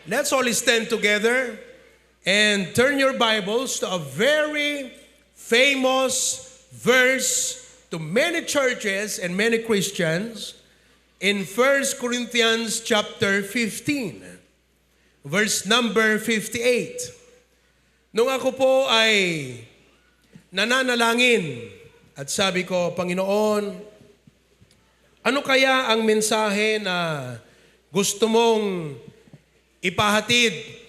Let's all stand together and turn your Bibles to a very famous verse to many churches and many Christians in 1 Corinthians chapter 15, verse number 58. Nung ako po ay nananalangin at sabi ko, Panginoon, ano kaya ang mensahe na gusto mong ipahatid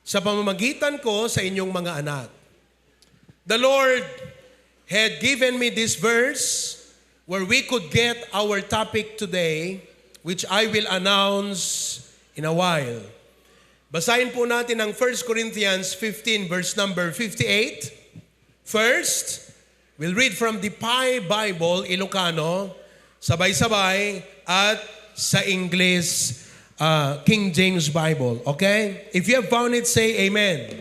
sa pamamagitan ko sa inyong mga anak? The Lord had given me this verse where we could get our topic today, which I will announce in a while. Basahin po natin ang 1 Corinthians 15, verse number 58. First, we'll read from the Pi Bible, Ilocano, sabay-sabay, at sa English, King James Bible. Okay? If you have found it, say Amen.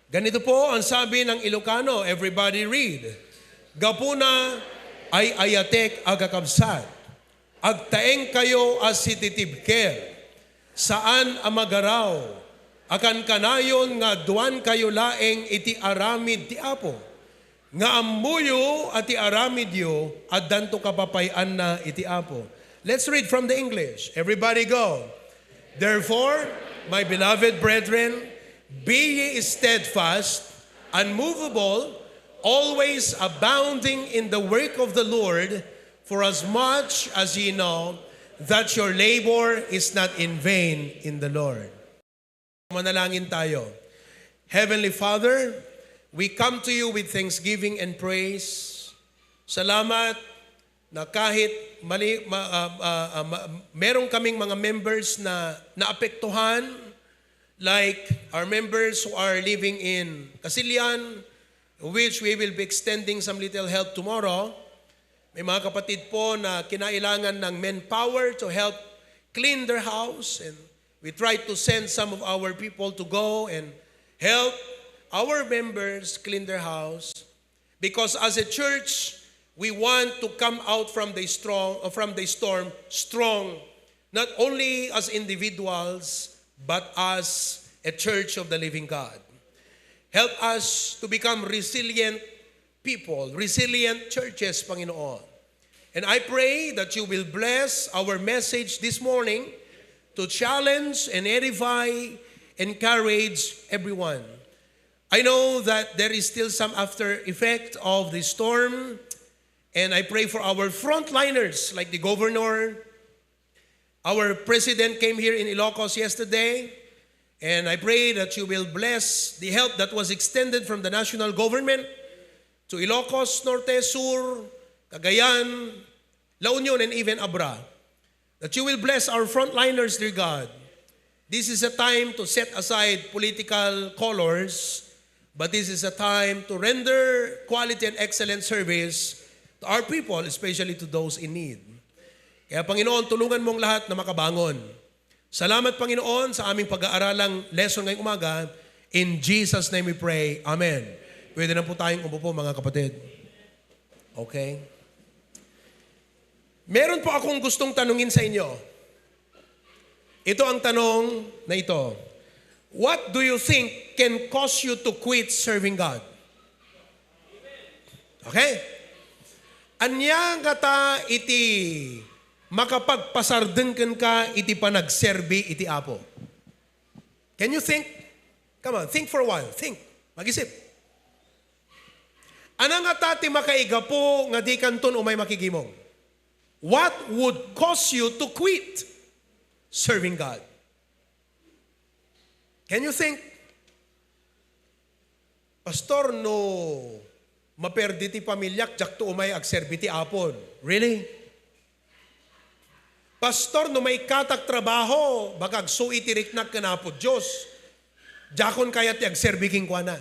Ganito po ang sabi ng Ilocano. Everybody read. Gapuna ay ayatek agakabsat. Agtaeng kayo as sititibker. Saan amagaraw? Akan kanayon nga duwan kayo laeng iti aramid ti Apo. Nga ammuyo at ti aramid yo at danto kapapayan na iti Apo. Let's read from the English. Everybody go. Therefore, my beloved brethren, be ye steadfast, unmovable, always abounding in the work of the Lord, for as much as ye know that your labor is not in vain in the Lord. Manalangin tayo. Heavenly Father, we come to you with thanksgiving and praise. Salamat na kahit meron kaming mga members na naapektuhan, like our members who are living in Casilian, which we will be extending some little help tomorrow. May mga kapatid po na kinailangan ng manpower to help clean their house, and we try to send some of our people to go and help our members clean their house, because as a church, we want to come out from the storm strong, not only as individuals, but as a church of the living God. Help us to become resilient people, resilient churches, Panginoon. And I pray that you will bless our message this morning to challenge and edify, encourage everyone. I know that there is still some after effect of the storm, and I pray for our frontliners like the governor. Our president came here in Ilocos yesterday, and I pray that you will bless the help that was extended from the national government to Ilocos, Norte, Sur, Cagayan, La Union, and even Abra. That you will bless our frontliners, dear God. This is a time to set aside political colors, but this is a time to render quality and excellent service to our people, especially to those in need. Kaya Panginoon, tulungan mong lahat na makabangon. Salamat Panginoon sa aming pag-aaralang lesson ngayong umaga. In Jesus' name we pray. Amen. Pwede na po tayong umupo mga kapatid. Okay? Meron po akong gustong tanungin sa inyo. Ito ang tanong na ito. What do you think can cause you to quit serving God? Okay? Anya nga ta iti makapagpasardengken ka iti panagserbi iti Apo. Can you think? Come on, think for a while. Think. Mag-isip. Anang nga ta ti makaigapo nga di kanton umay makigimong? What would cause you to quit serving God? Can you think? Pastor, no maperdi ti pamilyak, jak to umay agserbi ti Apon. Really? Pastor, no may katak trabaho, bagag so itiriknak ka na po Diyos, jakon kaya ti agserbi king kwa na.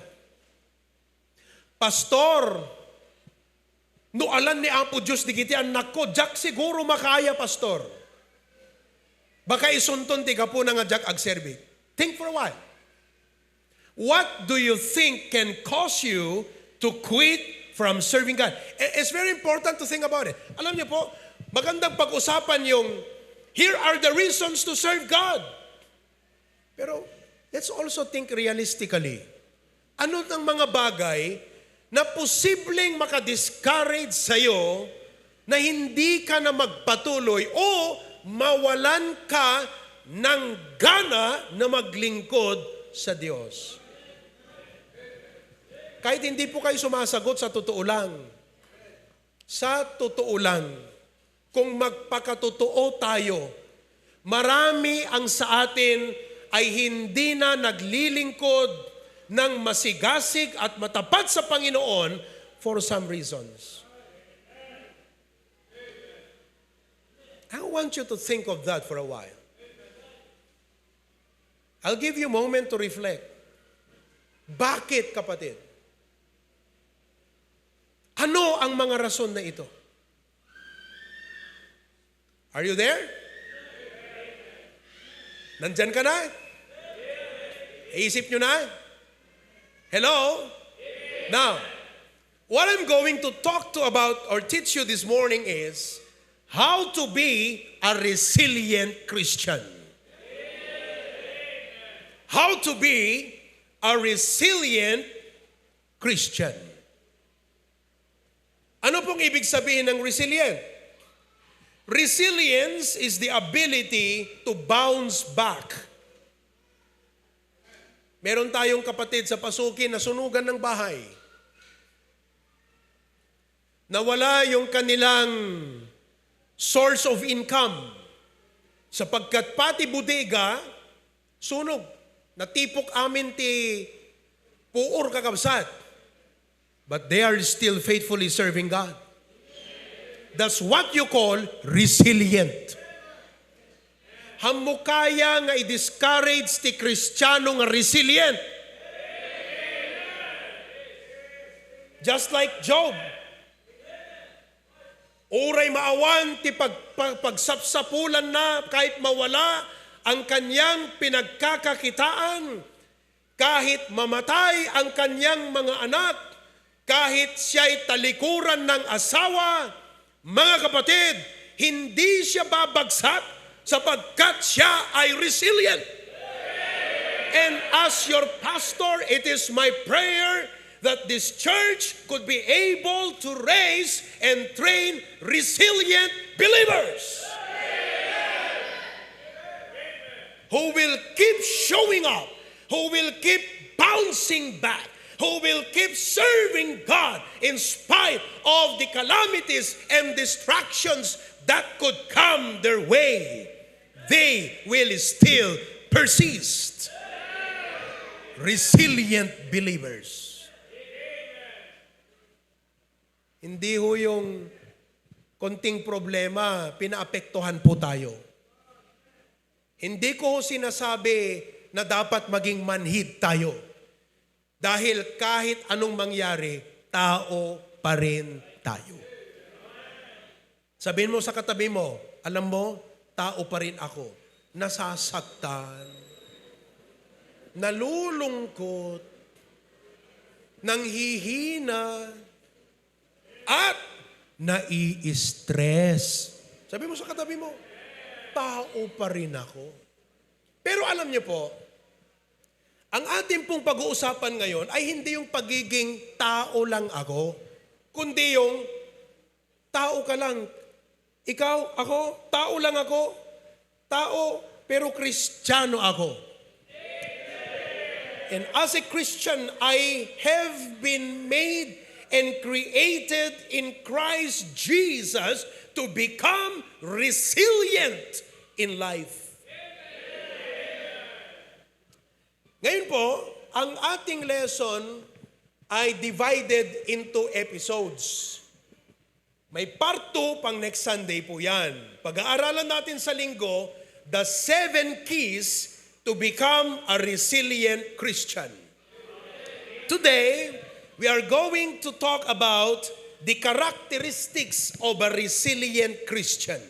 Pastor, no alam ni Apo Diyos di kiti anak ko, jak siguro makaya, Pastor. Baka isunton ti ka po na nga jak agserbi. Think for a while. What do you think can cause you to quit from serving God? It's very important to think about it. Alam niyo po, magandang pag-usapan yung, here are the reasons to serve God. Pero let's also think realistically. Ano ng mga bagay na posibleng makadiscourage sa'yo na hindi ka na magpatuloy o mawalan ka ng gana na maglingkod sa Diyos? Kahit hindi po kayo sumasagot, sa totoo lang. Sa totoo lang, kung magpakatotoo tayo, marami ang sa atin ay hindi na naglilingkod ng masigasig at matapat sa Panginoon for some reasons. I want you to think of that for a while. I'll give you a moment to reflect. Bakit, kapatid? Ano ang mga rason na ito? Are you there? Nandyan ka na? Iisip nyo na? Hello? Now, what I'm going to talk to about or teach you this morning is how to be a resilient Christian. How to be a resilient Christian. Ano pong ibig sabihin ng resilient? Resilience is the ability to bounce back. Meron tayong kapatid sa Pasukin na sunugan ng bahay. Nawala yung kanilang source of income. Sapagkat pati bodega, sunog. Natipok amin ti puor kakabsat. But they are still faithfully serving God. That's what you call resilient. Hamo kaya nga i-discourage ti Kristiyano nga resilient. Just like Job. Uray maawan ti pagsapsapulan na kahit mawala ang kanyang pinagkakakitaan, kahit mamatay ang kanyang mga anak, kahit siya'y talikuran ng asawa, mga kapatid, hindi siya babagsak sapagkat siya ay resilient. And as your pastor, it is my prayer that this church could be able to raise and train resilient believers who will keep showing up, who will keep bouncing back, who will keep serving God in spite of the calamities and distractions that could come their way. They will still persist. Resilient believers. Hindi ho yung konting problema, pinaapektuhan po tayo. Hindi ko sinasabi na dapat maging manhid tayo. Dahil kahit anong mangyari, tao pa rin tayo. Sabihin mo sa katabi mo, alam mo, tao pa rin ako. Nasasaktan, nalulungkot, nanghihina, at nai-stress. Sabi mo sa katabi mo, tao pa rin ako. Pero alam niyo po, ang ating pong pag-uusapan ngayon ay hindi yung pagiging tao lang ako, kundi yung tao ka lang. Ikaw, ako, tao lang ako. Tao, pero Kristiyano ako. And as a Christian, I have been made and created in Christ Jesus to become resilient in life. Ngayon po, ang ating lesson ay divided into episodes. May part 2 pang next Sunday po yan. Pag-aaralan natin sa linggo, the 7 keys to become a resilient Christian. Today, we are going to talk about the characteristics of a resilient Christian.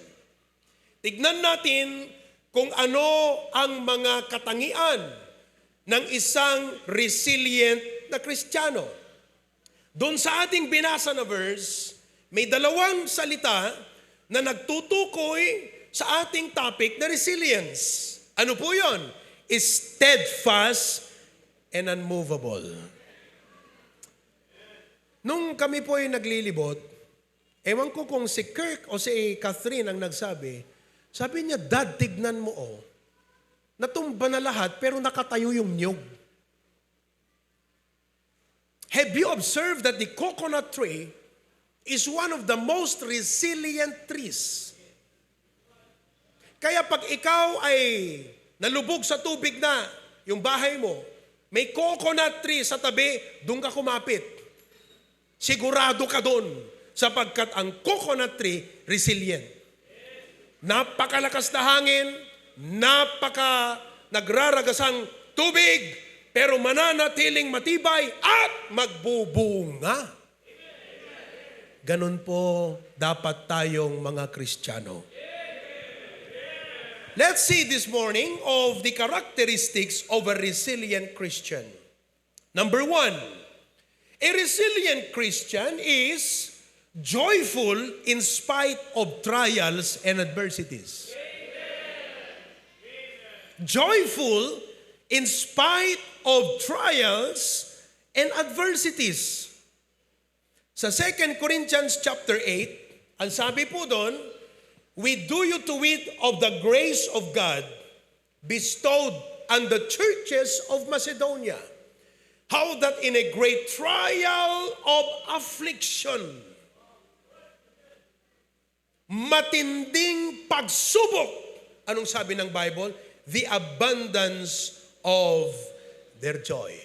Tignan natin kung ano ang mga katangian ng isang resilient na Kristiyano. Doon sa ating binasa na verse, may dalawang salita na nagtutukoy sa ating topic na resilience. Ano po yon? steadfast and unmovable. Nung kami po ay naglilibot, ewan ko kung si Kirk o si Catherine ang nagsabi, sabi niya, Dad, tignan mo natumba na lahat pero nakatayo yung niyog. Have you observed that the coconut tree is one of the most resilient trees? Kaya pag ikaw ay nalubog sa tubig na yung bahay mo, may coconut tree sa tabi, doon ka kumapit. Sigurado ka doon sapagkat ang coconut tree resilient. Napakalakas na hangin, nagraragasang tubig, pero mananatiling matibay at magbubunga. Ganun po dapat tayong mga Kristiyano. Let's see this morning of the characteristics of a resilient Christian. Number 1, a resilient Christian is joyful in spite of trials and adversities. Joyful in spite of trials and adversities. Sa 2 Corinthians chapter 8, ang sabi po doon, we do you to wit of the grace of God bestowed on the churches of Macedonia, how that in a great trial of affliction, matinding pagsubok, anong sabi ng Bible? The abundance of their joy.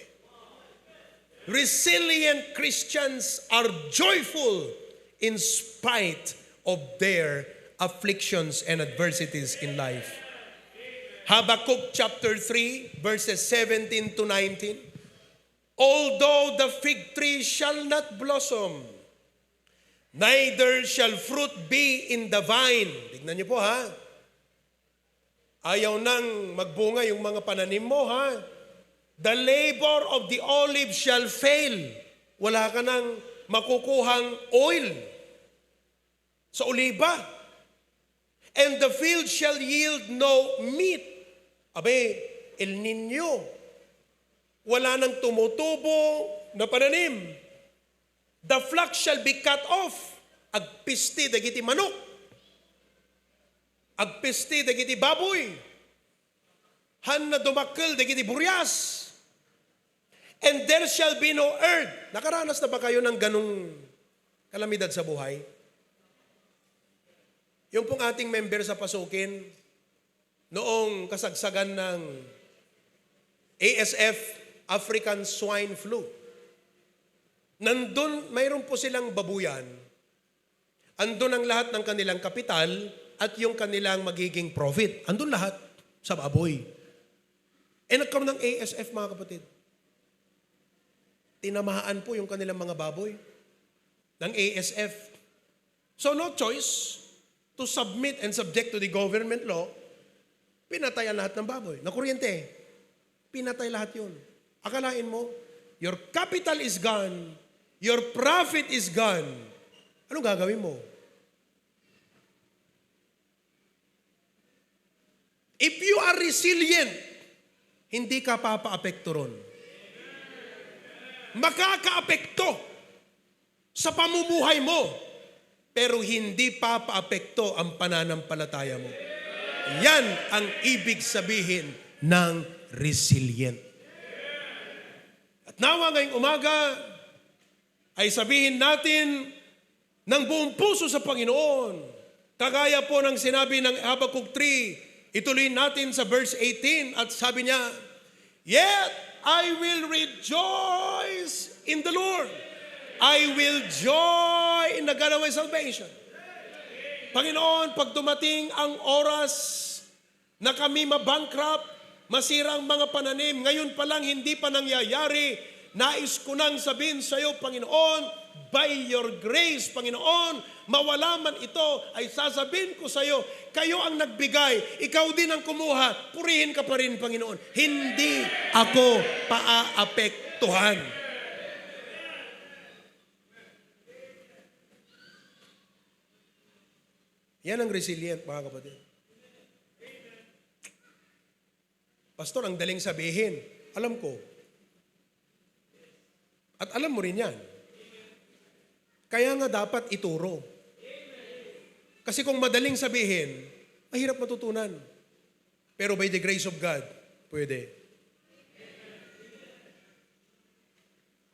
Resilient Christians are joyful in spite of their afflictions and adversities in life. Habakkuk chapter 3, verses 17 to 19. Although the fig tree shall not blossom, neither shall fruit be in the vine. Tignan niyo po ha. Ayaw nang magbunga yung mga pananim mo ha. The labor of the olive shall fail. Wala ka nang makukuhang oil sa oliba. And the field shall yield no meat. Abe, El Nino. Wala nang tumutubo na pananim. The flock shall be cut off. Agpisti dagiti manok. Agpisti dagiti baboy. Han na dumakkel dagiti buryas. And there shall be no earth. Nakaranas na ba kayo ng ganong kalamidad sa buhay? Yung pong ating member sa Pasukin, noong kasagsagan ng ASF, African Swine Flu. Nandun, mayroon po silang babuyan. Andun ang lahat ng kanilang kapital at yung kanilang magiging profit. Andun lahat sa baboy. Nagkaroon ng ASF, mga kapatid. Tinamahaan po yung kanilang mga baboy ng ASF. So no choice to submit and subject to the government law, pinatay ang lahat ng baboy. Na kuryente, pinatay lahat yun. Akalain mo, your capital is gone, your profit is gone. Anong gagawin mo? If you are resilient, hindi ka papaapekto ron. Makakaapekto sa pamumuhay mo, pero hindi papaapekto ang pananampalataya mo. Yan ang ibig sabihin ng resilient. At nawa ngayong umaga ay sabihin natin ng buong puso sa Panginoon. Kagaya po ng sinabi ng Habakkuk 3, ituloy natin sa verse 18 at sabi niya, yet I will rejoice in the Lord. I will joy in the God of my salvation. Panginoon, pag dumating ang oras na kami mabankrupt, masirang mga pananim, ngayon pa lang hindi pa nangyayari, nais ko nang sabihin sa iyo, Panginoon, by your grace, Panginoon, mawala man ito, ay sasabihin ko sa iyo, kayo ang nagbigay, ikaw din ang kumuha, purihin ka pa rin, Panginoon. Hindi ako paaapektuhan. Yan ang resilient, mga kapatid. Pastor, ang daling sabihin. Alam ko. At alam mo rin yan. Kaya nga dapat ituro. Kasi kung madaling sabihin, mahirap matutunan. Pero by the grace of God, pwede.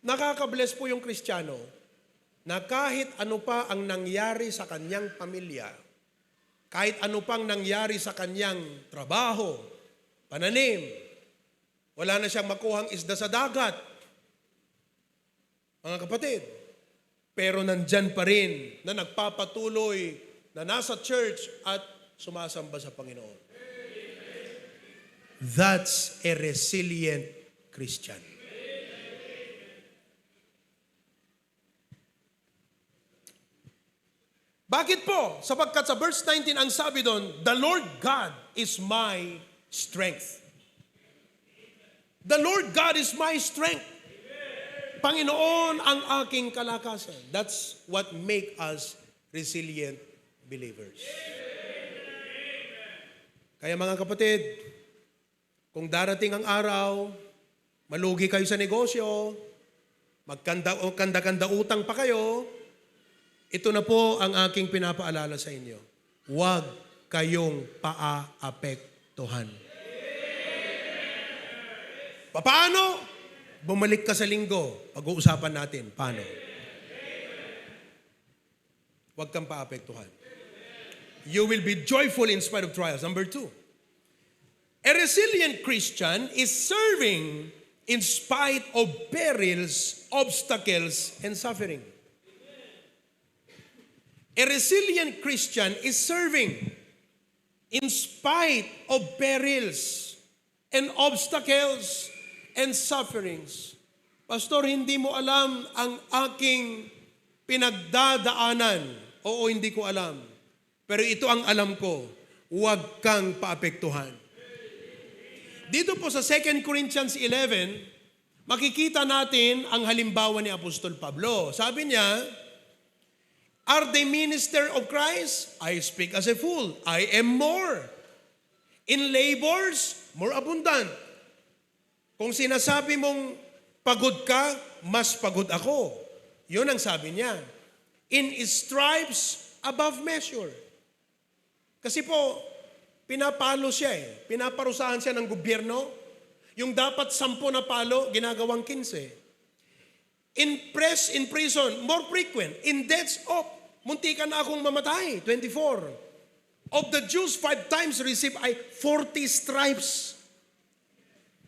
Nakaka-bless po yung Kristiyano na kahit ano pa ang nangyari sa kanyang pamilya, kahit ano pang nangyari sa kanyang trabaho, pananim, wala na siyang makuhang isda sa dagat, mga kapatid, pero nandyan pa rin na nagpapatuloy na nasa church at sumasamba sa Panginoon. That's a resilient Christian. Bakit po? Sapagkat sa verse 19 ang sabi doon, the Lord God is my strength. The Lord God is my strength. Panginoon ang aking kalakasan. That's what make us resilient believers. Kaya mga kapatid, kung darating ang araw, malugi kayo sa negosyo, magkanda-kanda utang pa kayo, ito na po ang aking pinapaalala sa inyo. Huwag kayong paaapektuhan. Paano? Bumalik ka sa linggo. Pag-uusapan natin. Paano? Huwag kang paapektuhan. You will be joyful in spite of trials. Number 2. A resilient Christian is serving in spite of perils, obstacles, and suffering. A resilient Christian is serving in spite of perils and obstacles and sufferings. Pastor, hindi mo alam ang aking pinagdadaanan. Oo, hindi ko alam. Pero ito ang alam ko, huwag kang paapektuhan. Dito po sa 2 Corinthians 11, makikita natin ang halimbawa ni Apostol Pablo. Sabi niya, are they minister of Christ? I speak as a fool. I am more. In labors, more abundant. Kung sinasabi mong pagod ka, mas pagod ako. Yun ang sabi niya. In stripes, above measure. Kasi po, pinapalo siya eh. Pinaparusahan siya ng gobyerno. Yung dapat 10 na palo, ginagawang 15. In prison, more frequent. In deaths, muntikan na akong mamatay, 24. Of the Jews, 5 times received I 40 stripes.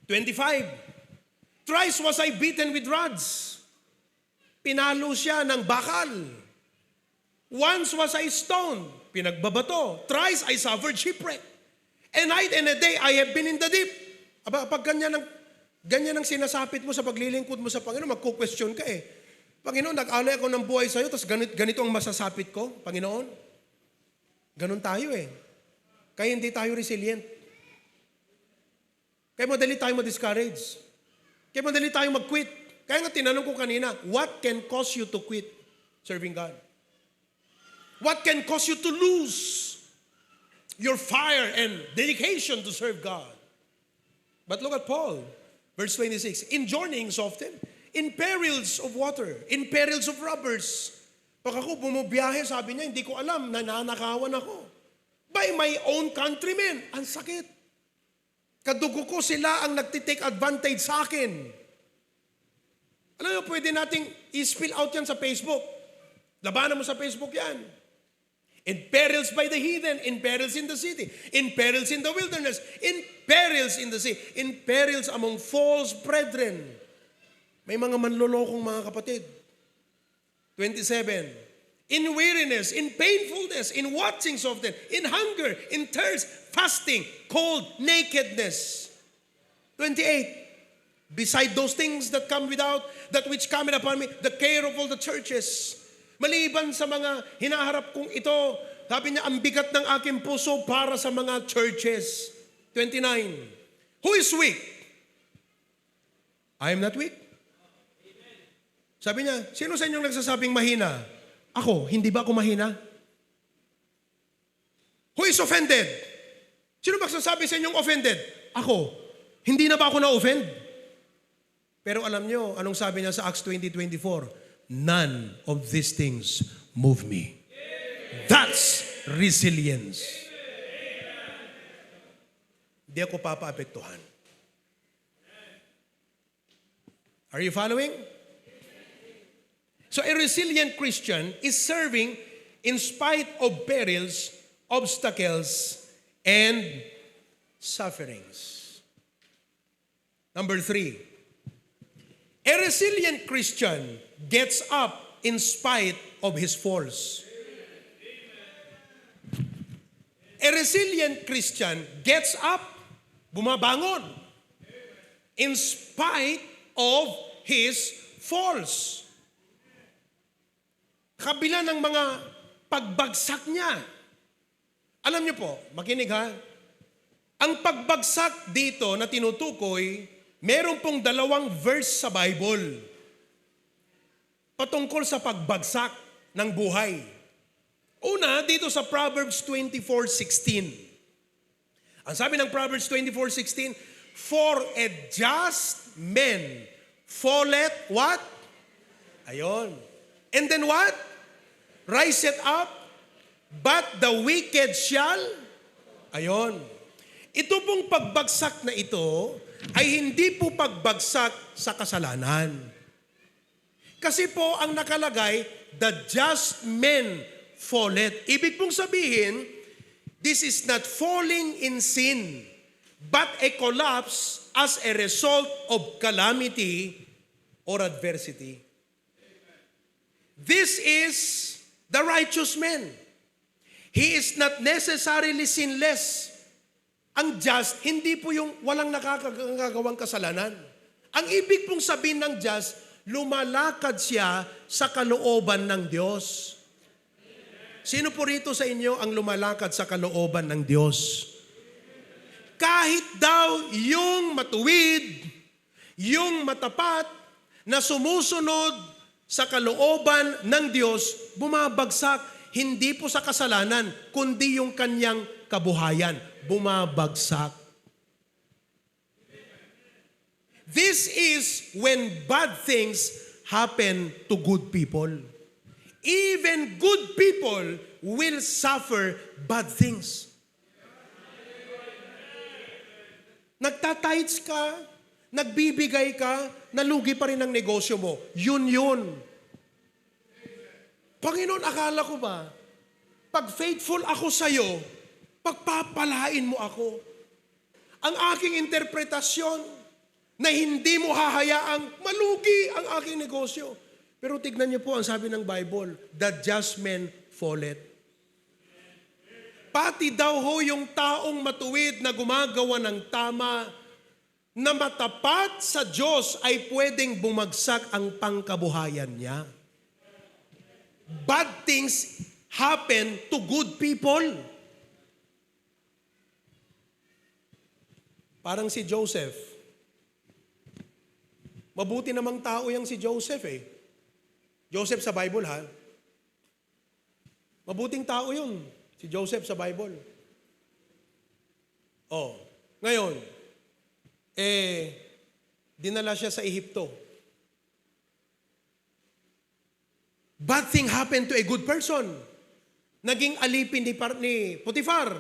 25. Thrice was I beaten with rods. Pinalo siya ng bakal. Once was I stoned. Pinagbabato. Thrice I suffered shipwreck. A night and a day I have been in the deep. Aba, pag ganyan ang sinasapit mo sa paglilingkod mo sa Panginoon, magko-question ka eh. Panginoon, nag-alay ako ng buhay sa'yo, tapos ganito ang masasapit ko, Panginoon. Ganon tayo eh. Kaya hindi tayo resilient. Kaya madali tayo ma-discourage. Kaya madali tayo mag-quit. Kaya nga tinanong ko kanina, what can cause you to quit serving God? What can cause you to lose your fire and dedication to serve God? But look at Paul, verse 26. In journeyings often, in perils of water, in perils of robbers. Pag ako bumubiyahe, sabi niya, hindi ko alam, nananakawan ako. By my own countrymen, ang sakit. Kadugo ko sila ang nagtitake advantage sa akin. Alam mo, pwede nating i-spill out yan sa Facebook. Labanan mo sa Facebook yan. In perils by the heathen, in perils in the city, in perils in the wilderness, in perils in the sea, in perils among false brethren. May mga manlolokong mga kapatid. 27. In weariness, in painfulness, in watchings of them, in hunger, in thirst, fasting, cold, nakedness. 28. Beside those things that come without, that which cometh upon me, the care of all the churches. Maliban sa mga hinaharap kong ito, sabi niya, ang bigat ng aking puso para sa mga churches. 29. Who is weak? I am not weak. Sabi niya, sino sa inyong nagsasabing mahina? Ako, hindi ba ako mahina? Who is offended? Sino magsasabi sa inyong offended? Ako. Hindi na ba ako na-offend? Pero alam nyo, anong sabi niya sa Acts 20:24? None of these things move me. That's resilience. Hindi ako papaapektuhan. Are you following? So a resilient Christian is serving in spite of perils, obstacles, and sufferings. Number 3, a resilient Christian gets up in spite of his falls. A resilient Christian gets up, bumabangon, in spite of his falls. Kabila ng mga pagbagsak niya. Alam niyo po, makinig ha, ang pagbagsak dito na tinutukoy, meron pong 2 verse sa Bible patungkol sa pagbagsak ng buhay. Una, dito sa Proverbs 24:16. Ang sabi ng Proverbs 24:16, for a just man falleth what? Ayon. And then what? Riseth up, but the wicked shall? Ayon. Ito pong pagbagsak na ito ay hindi po pagbagsak sa kasalanan. Kasi po ang nakalagay, the just man falleth. Ibig pong sabihin, this is not falling in sin, but a collapse as a result of calamity or adversity. This is the righteous man. He is not necessarily sinless. Ang just, hindi po yung walang nakakagawang kasalanan. Ang ibig pong sabihin ng just, lumalakad siya sa kalooban ng Diyos. Sino po rito sa inyo ang lumalakad sa kalooban ng Diyos? Kahit daw yung matuwid, yung matapat, na sumusunod sa kalooban ng Diyos, bumabagsak, hindi po sa kasalanan, kundi yung kanyang kabuhayan, bumabagsak. This is when bad things happen to good people. Even good people will suffer bad things. Nagtatides ka, nagbibigay ka, nalugi pa rin ang negosyo mo. Yun. Panginoon, akala ko ba, pag faithful ako sa'yo, pagpapalain mo ako. Ang aking interpretasyon, na hindi mo hahayaang malugi ang aking negosyo. Pero tignan niyo po ang sabi ng Bible, the just man falleth. Pati daw ho yung taong matuwid na gumagawa ng tama, na matapat sa Diyos ay pwedeng bumagsak ang pangkabuhayan niya. Bad things happen to good people. Parang si Joseph. Mabuti namang tao yang si Joseph eh. Joseph sa Bible ha. Mabuting tao yun, si Joseph sa Bible. Ngayon, dinala siya sa Ehipto. Bad thing happened to a good person. Naging alipin ni Potifar.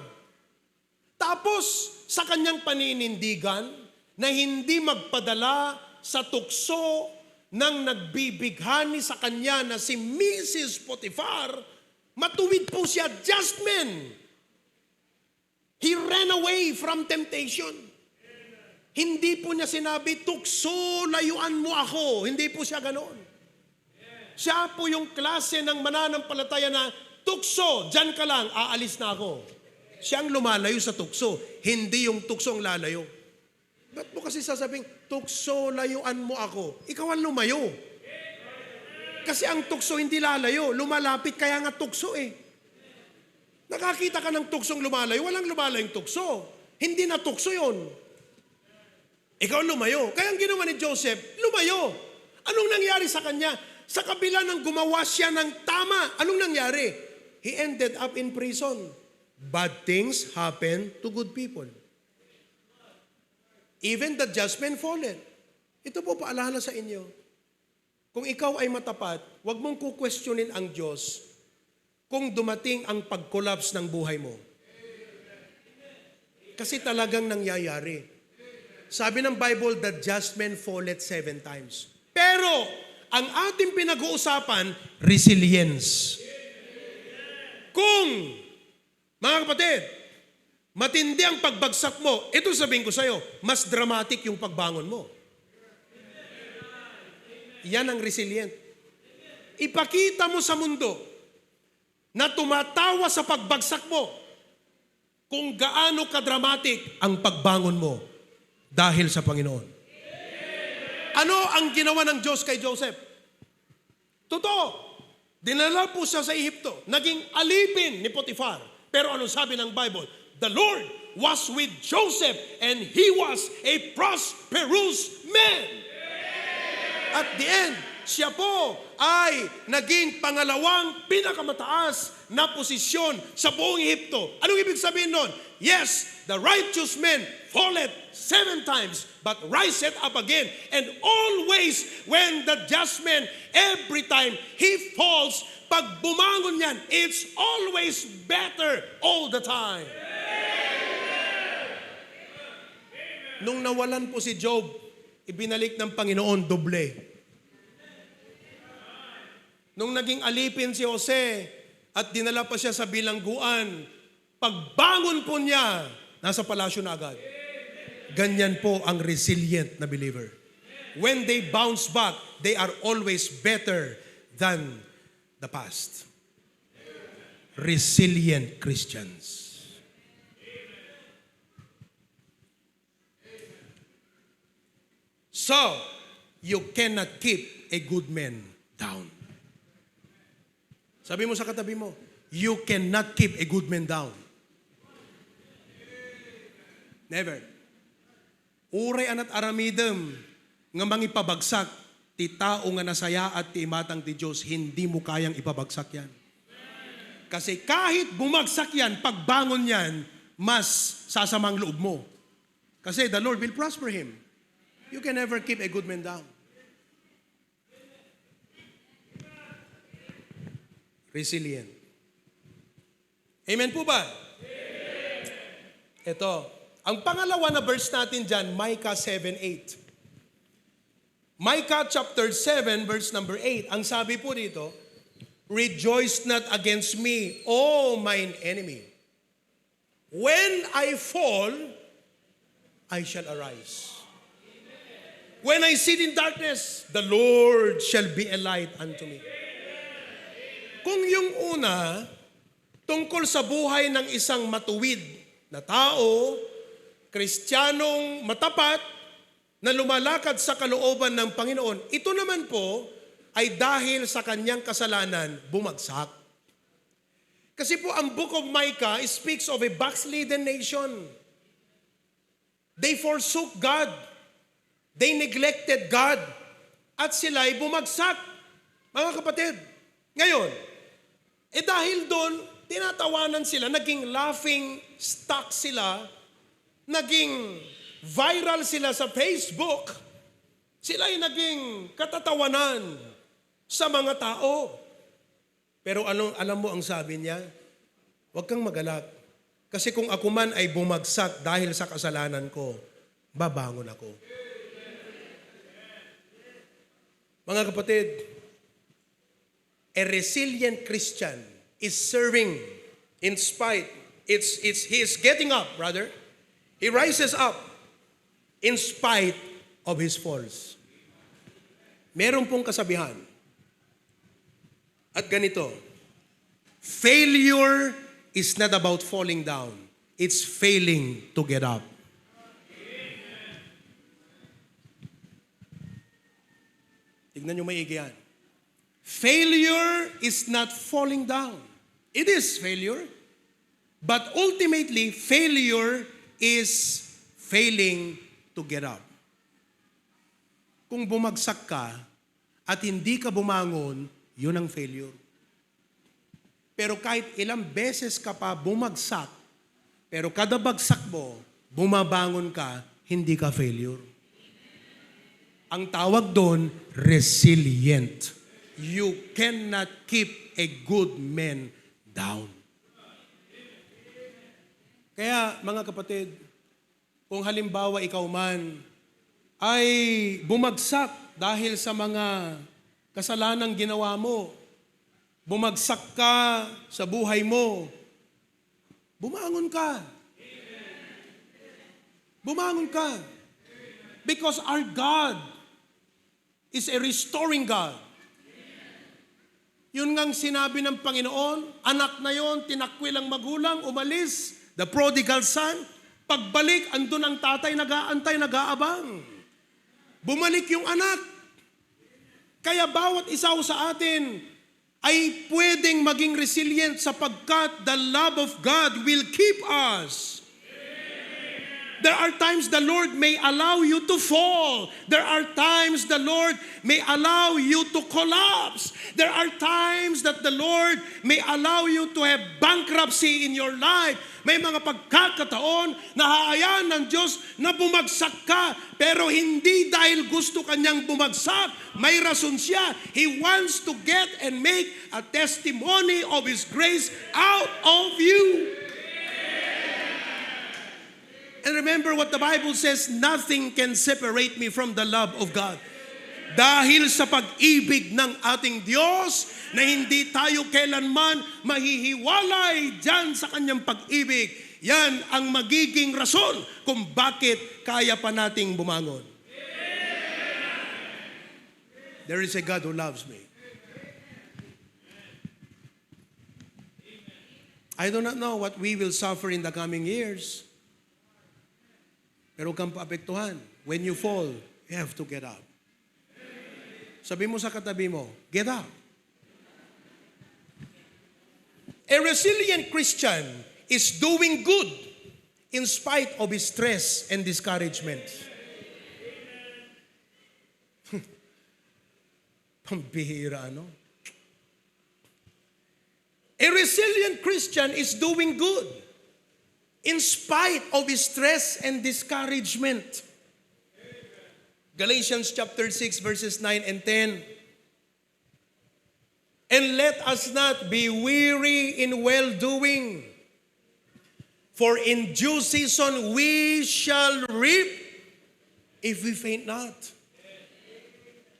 Tapos, sa kanyang paninindigan, na hindi magpadala sa tukso ng nagbibighani sa kanya na si Mrs. Potifar, matuwid po siya, just man. He ran away from temptation. Hindi po niya sinabi, tukso, layuan mo ako. Hindi po siya ganoon. Siya po yung klase ng mananampalataya na, tukso, dyan ka lang, aalis na ako. Siyang lumalayo sa tukso, hindi yung tukso ang lalayo. Ba't mo kasi sasabing, tukso, layuan mo ako? Ikaw ang lumayo. Kasi ang tukso hindi lalayo, lumalapit kaya nga tukso eh. Nakakita ka ng tuksong lumalayo, walang lumalayong tukso. Hindi na tukso yun. Ikaw lumayo. Kaya ang ginawa ni Joseph, lumayo. Anong nangyari sa kanya? Sa kabila ng gumawa siya ng tama, anong nangyari? He ended up in prison. Bad things happen to good people. Even the just men fallen. Ito po paalala sa inyo. Kung ikaw ay matapat, huwag mong kukwestiyonin ang Diyos kung dumating ang pag-collapse ng buhay mo. Kasi talagang nangyayari. Sabi ng Bible, the just man falleth 7 times. Pero, ang ating pinag-uusapan, resilience. Kung, mga kapatid, matindi ang pagbagsak mo, ito sabihin ko sa'yo, mas dramatic yung pagbangon mo. Yan ang resilient. Ipakita mo sa mundo na tumatawa sa pagbagsak mo kung gaano ka-dramatic ang pagbangon mo dahil sa Panginoon. Ano ang ginawa ng Diyos kay Joseph? Totoo. Dinala po siya sa Ehipto. Naging alipin ni Potiphar. Pero anong sabi ng Bible? The Lord was with Joseph and he was a prosperous man. At the end, siya po ay naging pangalawang pinakamataas na posisyon sa buong Ehipto. Anong ibig sabihin nun? Yes, the righteous man falleth 7 times, but riseth up again. And always, when the just man, every time he falls, pag bumangon yan, it's always better all the time. Nung nawalan po si Job, ibinalik ng Panginoon doble. Nung naging alipin si Jose at dinala pa siya sa bilangguan, pagbangon po niya, nasa palasyo na agad. Ganyan po ang resilient na believer. When they bounce back, they are always better than the past. Resilient Christians. So, you cannot keep a good man down. Sabi mo sa katabi mo, you cannot keep a good man down. Never. Uray anat aramidem nga mangipabagsak ti tao nga nasaya at ti imatang ti Diyos, hindi mo kayang ipabagsak yan. Kasi kahit bumagsak yan, pagbangon yan, mas sasamang loob mo. Kasi the Lord will prosper him. You can never keep a good man down. Resilient. Amen po ba? Amen. Ito, ang pangalawa na verse natin dyan, Micah 7:8. Micah chapter 7, verse number 8. Ang sabi po dito, rejoice not against me, O mine enemy. When I fall, I shall arise. When I sit in darkness, the Lord shall be a light unto me. Kung yung una, tungkol sa buhay ng isang matuwid na tao, Kristiyanong matapat, na lumalakad sa kalooban ng Panginoon, ito naman po ay dahil sa kanyang kasalanan bumagsak. Kasi po ang book of Micah speaks of a backslidden nation. They forsook God. They neglected God. At sila'y bumagsak. Mga kapatid, ngayon, dahil doon, tinatawanan sila, naging laughing stock sila, naging viral sila sa Facebook, sila'y naging katatawanan sa mga tao. Pero alam mo ang sabi niya? Huwag kang magalak. Kasi kung ako man ay bumagsak dahil sa kasalanan ko, babangon ako. Mga kapatid, a resilient Christian is serving in spite. He is getting up, brother. He rises up in spite of his falls. Meron pong kasabihan. At ganito, failure is not about falling down. It's failing to get up. Tignan nyo maigi yan. Failure is not falling down. It is failure. But ultimately, failure is failing to get up. Kung bumagsak ka at hindi ka bumangon, yun ang failure. Pero kahit ilang beses ka pa bumagsak, pero kada bagsak mo, bumabangon ka, hindi ka failure. Ang tawag doon, resilient. You cannot keep a good man down. Kaya mga kapatid, kung halimbawa ikaw man ay bumagsak dahil sa mga kasalanang ginawa mo, bumagsak ka sa buhay mo, bumangon ka. Bumangon ka. Because our God is a restoring God. Yun ngang sinabi ng Panginoon, anak na yon, tinakwil ang magulang, umalis, the prodigal son, pagbalik, andun ang tatay, nag-aantay, nag-aabang. Bumalik yung anak. Kaya bawat isa sa atin ay pwedeng maging resilient sapagkat the love of God will keep us. There are times the Lord may allow you to fall. There are times the Lord may allow you to collapse. There are times that the Lord may allow you to have bankruptcy in your life. May mga pagkakataon na haayaan ng Diyos na bumagsak ka, pero hindi dahil gusto kanyang bumagsak. May rason siya. He wants to get and make a testimony of His grace out of you. And remember what the Bible says, nothing can separate me from the love of God. Dahil sa pag-ibig ng ating Diyos, na hindi tayo kailanman mahihiwalay dyan sa kanyang pag-ibig. Yan ang magiging rason kung bakit kaya pa nating bumangon. There is a God who loves me. I do not know what we will suffer in the coming years. Pero huwag kang paapektuhan. When you fall, you have to get up. Sabi mo sa katabi mo, get up. A resilient Christian is doing good in spite of his stress and discouragement. Pambihira, ano? A resilient Christian is doing good in spite of his stress and discouragement. Galatians chapter 6 verses 9 and 10. And let us not be weary in well-doing, for in due season we shall reap if we faint not.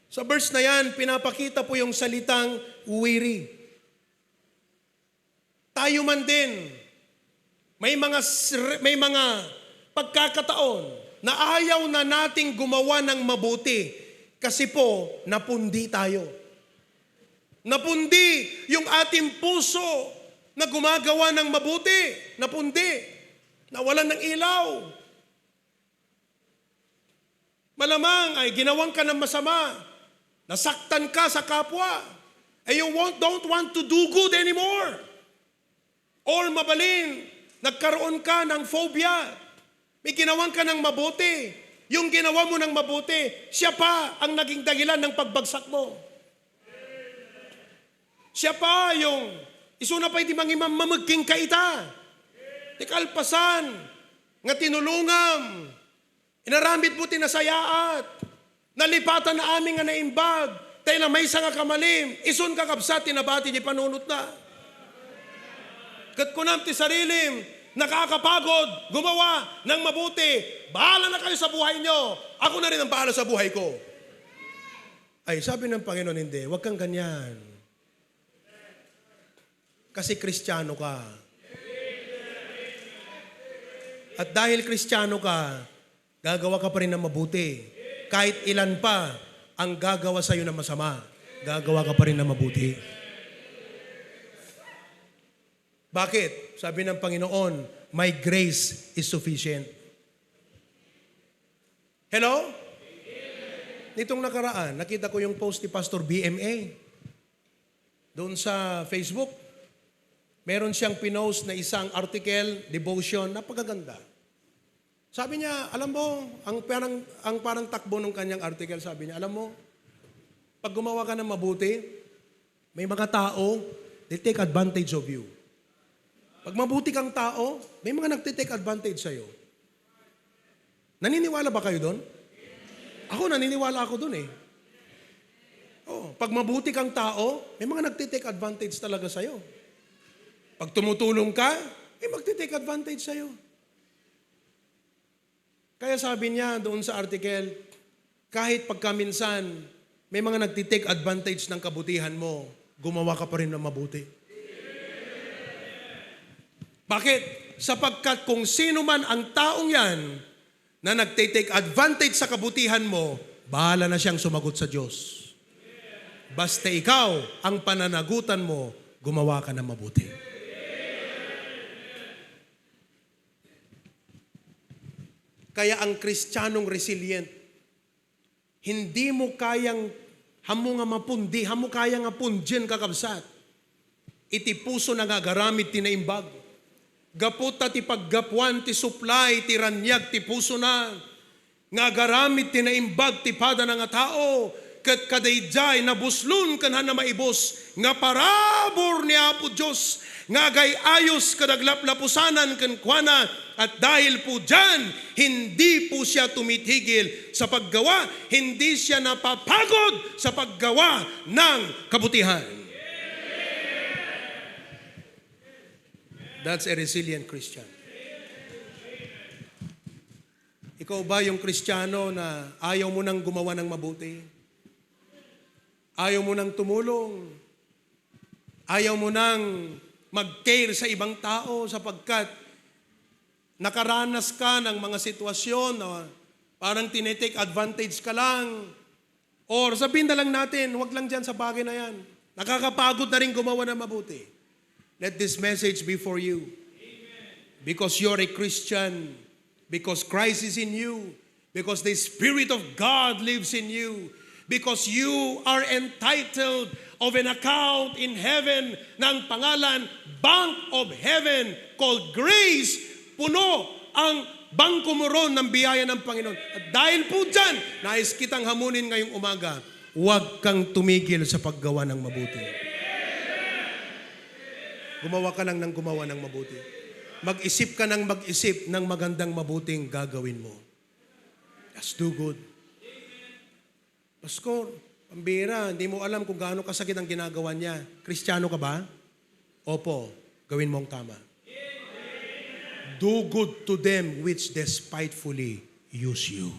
Sa verse na yan, pinapakita po yung salitang weary. Tayo man din, may mga pagkakataon na ayaw na nating gumawa ng mabuti kasi po napundi tayo. Napundi yung ating puso na gumagawa ng mabuti. Napundi. Nawalan ng ilaw. Malamang ay ginawang ka ng masama. Nasaktan ka sa kapwa. And you don't want to do good anymore. Or mabalin, nagkaroon ka ng phobia. May ginawang ka ng mabuti. Yung ginawa mo ng mabuti, siya pa ang naging dahilan ng pagbagsak mo. Siya pa yung isuna pa iti mangimam mamagking kaita. Ti kalpasan, nga tinulungam, inaramit mo tinasayaat, nalipatan na aming nga naimbag, tayo na may nga kamalim, isun kakabsat, tinabati di panunot na. Kat kunam ti sarilim, nakakapagod, gumawa ng mabuti, bahala na kayo sa buhay nyo, ako na rin ang bahala sa buhay ko. Ay, sabi ng Panginoon, hindi, huwag kang ganyan. Kasi Kristiyano ka. At dahil Kristiyano ka, gagawa ka pa rin ng mabuti. Kahit ilan pa ang gagawa sa iyo ng masama, gagawa ka pa rin ng mabuti. Bakit? Sabi ng Panginoon, my grace is sufficient. Hello? Nitong nakaraan, nakita ko yung post ni Pastor BMA doon sa Facebook. Meron siyang pinost na isang article, devotion, napakaganda. Sabi niya, alam mo, ang parang takbo ng kanyang article, sabi niya, alam mo, pag gumawa ka ng mabuti, may mga tao, they take advantage of you. Pag mabuti kang tao, may mga nagtitake advantage sa'yo. Naniniwala ba kayo doon? Ako, naniniwala ako doon eh. Oh, pag mabuti kang tao, may mga nagtitake advantage talaga sa'yo. Pag tumutulong ka, may magtitake advantage sa'yo. Kaya sabi niya doon sa article, kahit pagkaminsan, may mga nagtitake advantage ng kabutihan mo, gumawa ka pa rin ng mabuti. Bakit? Sapagkat kung sino man ang taong yan na nagtitake advantage sa kabutihan mo, bahala na siyang sumagot sa Diyos. Basta ikaw, ang pananagutan mo, gumawa ka ng mabuti. Kaya ang Kristiyanong resilient, hindi mo kayang hamo nga mapundi, hamo kaya nga pundyan kakabsat. Iti puso na nga garamit ti naimbag. Gaputa ti paggapuan ti supply, ti ranyag ti puso na. Nga garamit ti naimbag ti pada na nga tao. Kat kadayjay nabuslun kanhan na maibos. Nga parabor ni Apo Diyos. Nga gay ayos kadaglaplapusanan kankwana. At dahil po dyan, hindi po siya tumitigil sa paggawa. Hindi siya napapagod sa paggawa ng kabutihan. That's a resilient Christian. Ikaw ba yung Kristiyano na ayaw mo nang gumawa ng mabuti? Ayaw mo nang tumulong? Ayaw mo nang mag-care sa ibang tao sapagkat nakaranas ka ng mga sitwasyon na parang tinitake advantage ka lang. Or sabihin na lang natin, huwag lang dyan sa bagay na yan. Nakakapagod na rin gumawa ng mabuti. Let this message be for you. Amen. Because you're a Christian, because Christ is in you, because the Spirit of God lives in you, because you are entitled of an account in heaven ng pangalan, Bank of Heaven, called Grace, puno ang bangko mo ron ng biyaya ng Panginoon. At dahil po dyan, nais kitang hamunin ngayong umaga, huwag kang tumigil sa paggawa ng mabuti. Gumawa ka lang ng gumawa ng mabuti. Mag-isip ka ng mag-isip ng magandang mabuting gagawin mo. Just do good. Paskor, pambira, hindi mo alam kung gaano kasakit ang ginagawa niya. Kristiyano ka ba? Opo, gawin mo ang tama. Do good to them which despitefully use you.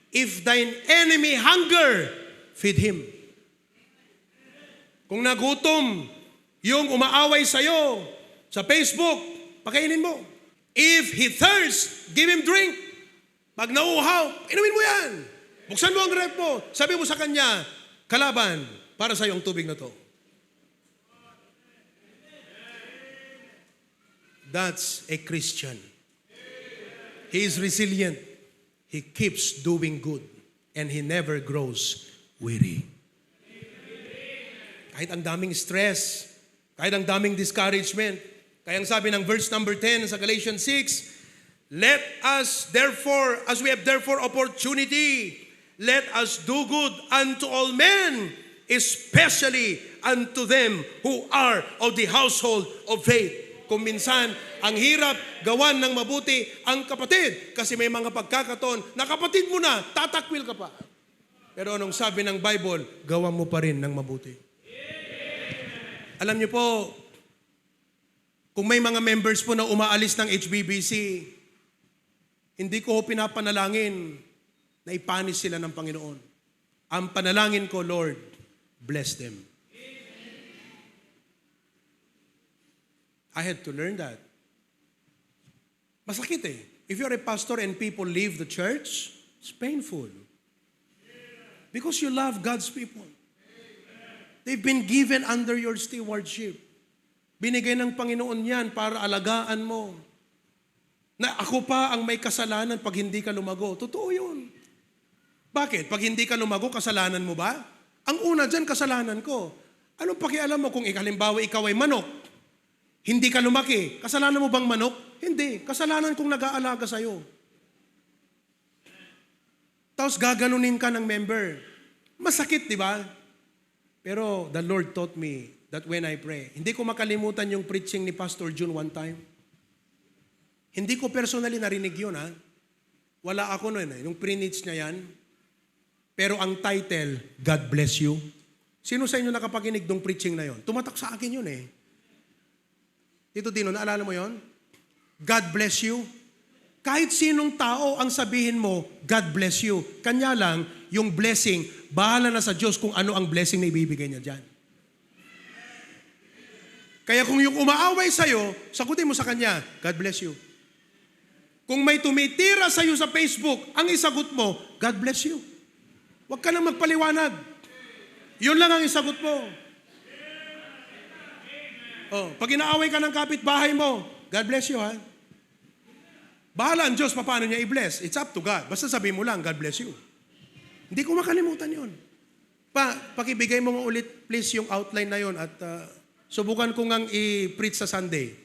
If thine enemy hunger, feed him. Kung nagutom, yung umaaway sa'yo sa Facebook, pakainin mo. If he thirsts, give him drink. Pag nauuhaw, inumin mo yan. Buksan mo ang ref mo. Sabi mo sa kanya, kalaban, para sa'yo ang tubig na to. That's a Christian. He is resilient. He keeps doing good. And he never grows weary. Kahit ang daming stress, kahit ang daming discouragement, kaya ang sabi ng verse number 10 sa Galatians 6, let us therefore, as we have therefore opportunity, let us do good unto all men, especially unto them who are of the household of faith. Kung minsan, ang hirap gawan ng mabuti ang kapatid. Kasi may mga pagkakataon na kapatid mo na, tatakwil ka pa. Pero anong sabi ng Bible, gawan mo pa rin ng mabuti. Alam niyo po, kung may mga members po na umaalis ng HBBC, hindi ko pinapanalangin na ipanis sila ng Panginoon. Ang panalangin ko, Lord, bless them. I had to learn that. Masakit eh. If you're a pastor and people leave the church, it's painful. Because you love God's people. They've been given under your stewardship. Binigay ng Panginoon yan para alagaan mo. Na ako pa ang may kasalanan pag hindi ka lumago. Totoo yun. Bakit? Pag hindi ka lumago, kasalanan mo ba? Ang una dyan, kasalanan ko. Anong pakialam mo kung halimbawa ikaw ay manok? Hindi ka lumaki. Kasalanan mo bang manok? Hindi. Kasalanan kong nag-aalaga sa'yo. Tapos gaganunin ka ng member. Masakit, di ba? Pero the Lord taught me that when I pray, hindi ko makalimutan yung preaching ni Pastor June one time. Hindi ko personally narinig yun, ha? Wala ako nun, nung pre-needs niya yan. Pero ang title, God Bless You. Sino sa inyo nakapakinig ng preaching na yon? Tumatak sa akin yun eh. Tito Dino, naalala mo yon? God bless you. Kahit sinong tao ang sabihin mo, God bless you. Kanya lang, yung blessing, bahala na sa Diyos kung ano ang blessing na ibibigay niya dyan. Kaya kung yung umaaway sa'yo, sagutin mo sa kanya, God bless you. Kung may tumitira sa'yo sa Facebook, ang isagot mo, God bless you. Huwag ka nang magpaliwanag. Yun lang ang isagot mo. Pag inaaway ka ng kapitbahay mo, God bless you, ha? Bahala ang Diyos paano niya i-bless. It's up to God. Basta sabihin mo lang, God bless you. Hindi ko makalimutan yun. Pakibigay mo nga ulit, please, yung outline na yun at subukan ko ngang i-preach sa Sunday.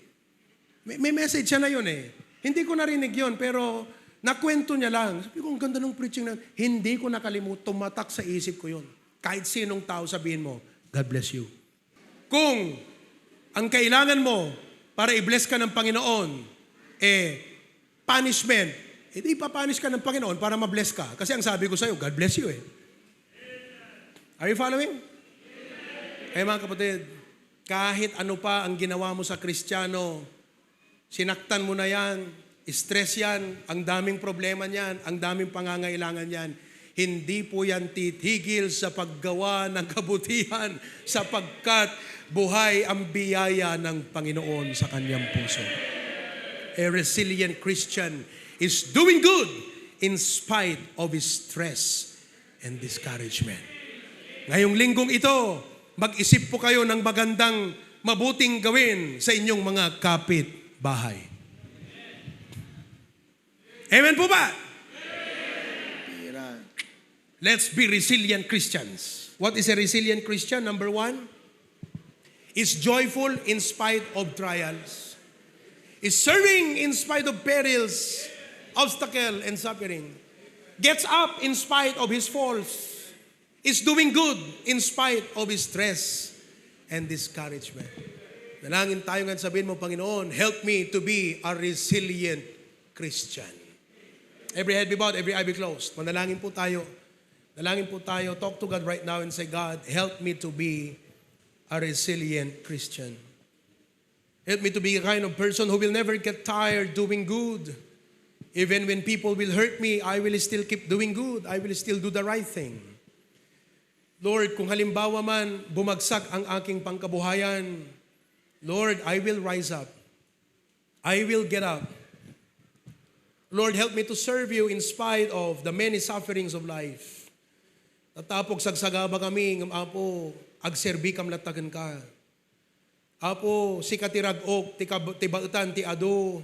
May message siya na yun eh. Hindi ko narinig yun, pero nakwento niya lang. Sabi ko, ang ganda ng preaching na. Hindi ko nakalimutan, tumatak sa isip ko yun. Kahit sinong tao sabihin mo, God bless you. Kung ang kailangan mo para i-bless ka ng Panginoon, punishment, hindi ipapunish ka ng Panginoon para ma-bless ka. Kasi ang sabi ko sa'yo, God bless you eh. Are you following? Kaya mga kapatid, kahit ano pa ang ginawa mo sa Kristiyano, sinaktan mo na yan, stress yan, ang daming problema niyan, ang daming pangangailangan yan, hindi po yan titigil sa paggawa ng kabutihan sapagkat buhay ang biyaya ng Panginoon sa kanyang puso. A resilient Christian is doing good in spite of his stress and discouragement. Ngayong linggong ito, mag-isip po kayo ng magandang, mabuting gawin sa inyong mga kapit-bahay. Amen po ba? Let's be resilient Christians. What is a resilient Christian? Number 1, is joyful in spite of trials. Is serving in spite of perils, obstacle, and suffering. Gets up in spite of his faults. Is doing good in spite of his stress and discouragement. Nalangin tayo nga sabihin mo, Panginoon, help me to be a resilient Christian. Every head be bowed, every eye be closed. Manalangin po tayo. Dalangin po tayo. Talk to God right now and say, God, help me to be a resilient Christian. Help me to be a kind of person who will never get tired doing good. Even when people will hurt me, I will still keep doing good. I will still do the right thing. Lord, kung halimbawa man bumagsak ang aking pangkabuhayan, Lord, I will rise up. I will get up. Lord, help me to serve you in spite of the many sufferings of life. Tatapog sagsagaba kami, ng Apo, agserbi kam latagan ka. Apo, sikatirag-ok, tibautan, ti ado,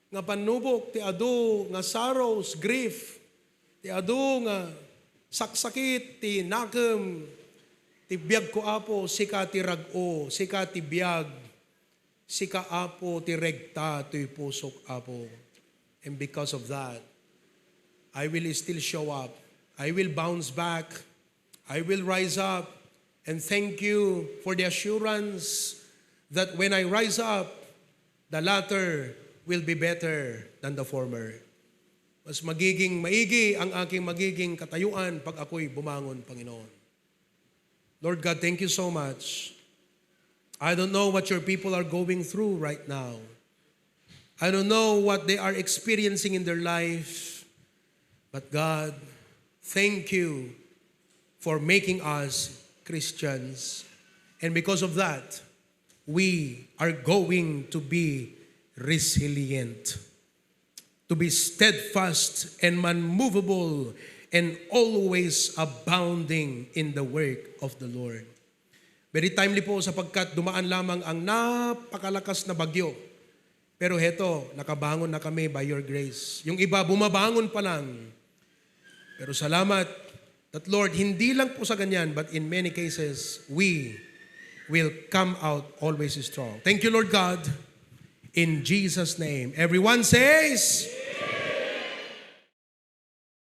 nga panubok, ti ado, nga sorrows, grief, ti ado, nga saksakit, ti nakam, ti biyag ko, Apo, sikatirag-o, sikatibiyag, sika, Apo, ti regta, ti pusok, Apo. And because of that, I will still show up. I will bounce back. I will rise up. And thank you for the assurance that when I rise up, the latter will be better than the former. Mas magiging maigi ang aking magiging katayuan pag ako'y bumangon, Panginoon. Lord God, thank you so much. I don't know what your people are going through right now. I don't know what they are experiencing in their life. But God, thank you for making us Christians. And because of that, we are going to be resilient, to be steadfast and unmovable and always abounding in the work of the Lord. Very timely po sapagkat dumaan lamang ang napakalakas na bagyo. Pero heto, nakabangon na kami by your grace. Yung iba, bumabangon pa lang. Pero salamat that Lord, hindi lang po sa ganyan, but in many cases, we will come out always strong. Thank you, Lord God. In Jesus' name. Everyone says,